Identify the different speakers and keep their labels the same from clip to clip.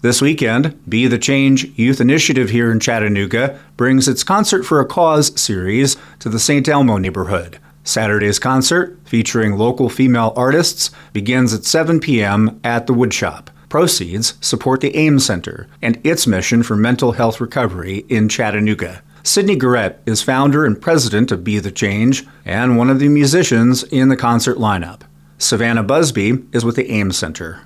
Speaker 1: This weekend, Be the Change Youth Initiative here in Chattanooga brings its Concert for a Cause series to the St. Elmo neighborhood. Saturday's concert, featuring local female artists, begins at 7 p.m. at the Woodshop. Proceeds support the AIM Center and its mission for mental health recovery in Chattanooga. Sydney Guerrette is founder and president of Be the Change and one of the musicians in the concert lineup. Savannah Buzbee is with the AIM Center.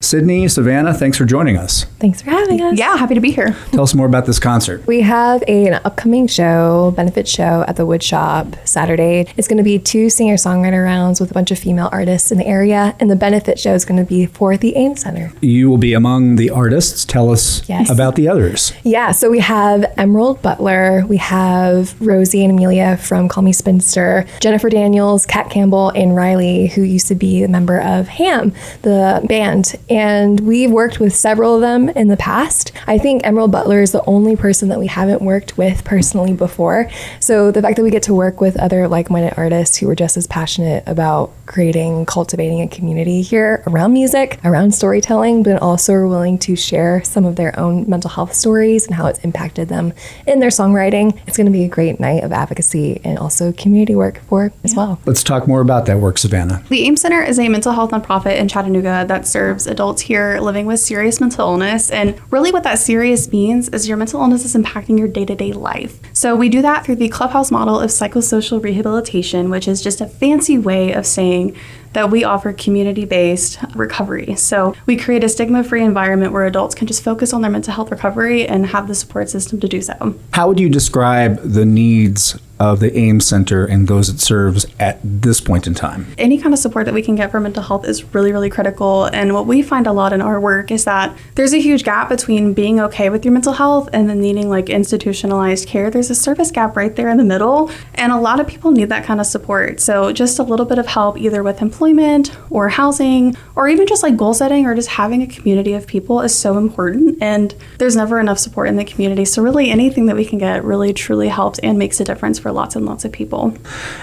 Speaker 1: Sydney, Savannah, thanks for joining us.
Speaker 2: Thanks for having us.
Speaker 3: Yeah, happy to be here.
Speaker 1: Tell us more about this concert.
Speaker 2: We have an upcoming benefit show at the Woodshop Saturday. It's going to be 2 singer-songwriter rounds with a bunch of female artists in the area, and the benefit show is going to be for the AIM Center.
Speaker 1: You will be among the artists. Tell us about the others.
Speaker 2: Yeah, so we have Emerald Butler, we have Rosie and Amelia from Call Me Spinster, Jennifer Daniels, Kat Campbell, and Riley, who used to be a member of Ham, the band. And we've worked with several of them in the past. I think Emerald Butler is the only person that we haven't worked with personally before. So the fact that we get to work with other like-minded artists who are just as passionate about creating, cultivating a community here around music, around storytelling, but also are willing to share some of their own mental health stories and how it's impacted them in their songwriting. It's going to be a great night of advocacy and also community work for it as well.
Speaker 1: Let's talk more about that work, Savannah.
Speaker 3: The AIM Center is a mental health nonprofit in Chattanooga that serves adults here living with serious mental illness. And really what that serious means is your mental illness is impacting your day-to-day life. So we do that through the Clubhouse model of psychosocial rehabilitation, which is just a fancy way of saying that we offer community-based recovery. So we create a stigma-free environment where adults can just focus on their mental health recovery and have the support system to do so.
Speaker 1: How would you describe the needs of the AIM Center and those it serves at this point in time?
Speaker 3: Any kind of support that we can get for mental health is really, really critical. And what we find a lot in our work is that there's a huge gap between being okay with your mental health and then needing like institutionalized care. There's a service gap right there in the middle. And a lot of people need that kind of support. So just a little bit of help either with employment or housing or even just like goal setting or just having a community of people is so important. And there's never enough support in the community. So really anything that we can get really truly helps and makes a difference for lots and lots of people.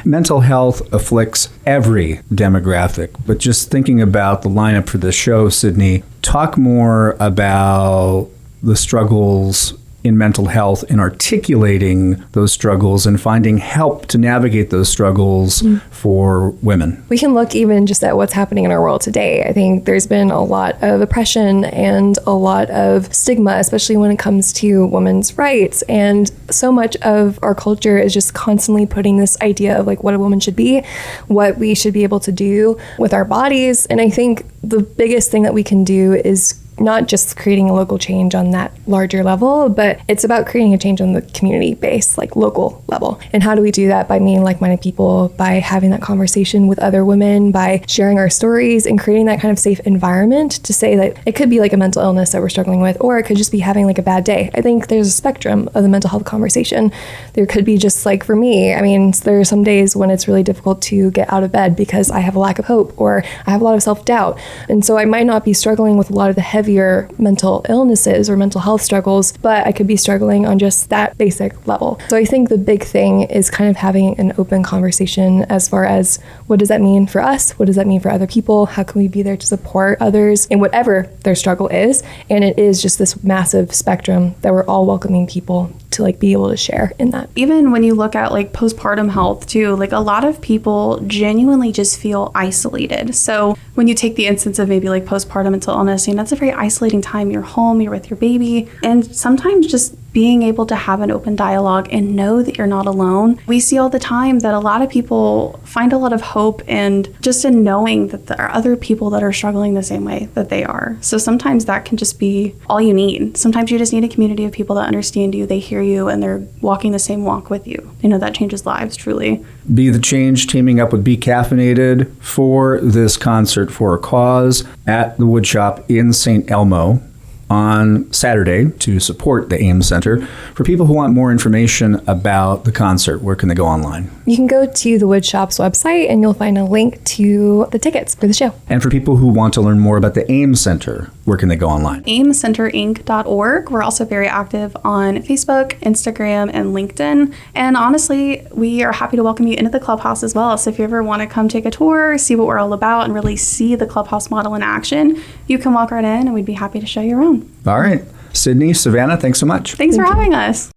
Speaker 1: Mental health afflicts every demographic, but just thinking about the lineup for this show, Sydney, talk more about the struggles in mental health and articulating those struggles and finding help to navigate those struggles for women.
Speaker 2: We can look even just at what's happening in our world today. I think there's been a lot of oppression and a lot of stigma, especially when it comes to women's rights. And so much of our culture is just constantly putting this idea of like what a woman should be, what we should be able to do with our bodies. And I think the biggest thing that we can do is not just creating a local change on that larger level, but it's about creating a change on the community base, like local level. And how do we do that? By meeting like-minded people, by having that conversation with other women, by sharing our stories and creating that kind of safe environment to say that it could be like a mental illness that we're struggling with, or it could just be having like a bad day. I think there's a spectrum of the mental health conversation. There could be just like for me, I mean, there are some days when it's really difficult to get out of bed because I have a lack of hope or I have a lot of self-doubt. And so I might not be struggling with a lot of the heavier mental illnesses or mental health struggles, but I could be struggling on just that basic level. So I think the big thing is kind of having an open conversation as far as what does that mean for us? What does that mean for other people? How can we be there to support others in whatever their struggle is? And it is just this massive spectrum that we're all welcoming people to like be able to share in that.
Speaker 3: Even when you look at like postpartum health too, like a lot of people genuinely just feel isolated. So when you take the instance of maybe like postpartum mental illness, you know, that's a very isolating time. You're home, you're with your baby, and sometimes just being able to have an open dialogue and know that you're not alone. We see all the time that a lot of people find a lot of hope and just in knowing that there are other people that are struggling the same way that they are. So sometimes that can just be all you need. Sometimes you just need a community of people that understand you, they hear you, and they're walking the same walk with you. You know, that changes lives, truly.
Speaker 1: Be the Change teaming up with Be Caffeinated for this Concert for a Cause at the Woodshop in St. Elmo on Saturday to support the AIM Center. For people who want more information about the concert, where can they go online?
Speaker 2: You can go to the Woodshop's website and you'll find a link to the tickets for the show.
Speaker 1: And for people who want to learn more about the AIM Center, where can they go online?
Speaker 3: aimcenterinc.org. We're also very active on Facebook, Instagram, and LinkedIn. And honestly, we are happy to welcome you into the Clubhouse as well. So if you ever want to come take a tour, see what we're all about, and really see the Clubhouse model in action, you can walk right in and we'd be happy to show you around. fun.
Speaker 1: All right. Sydney, Savannah, thanks so much.
Speaker 3: Thanks for having us.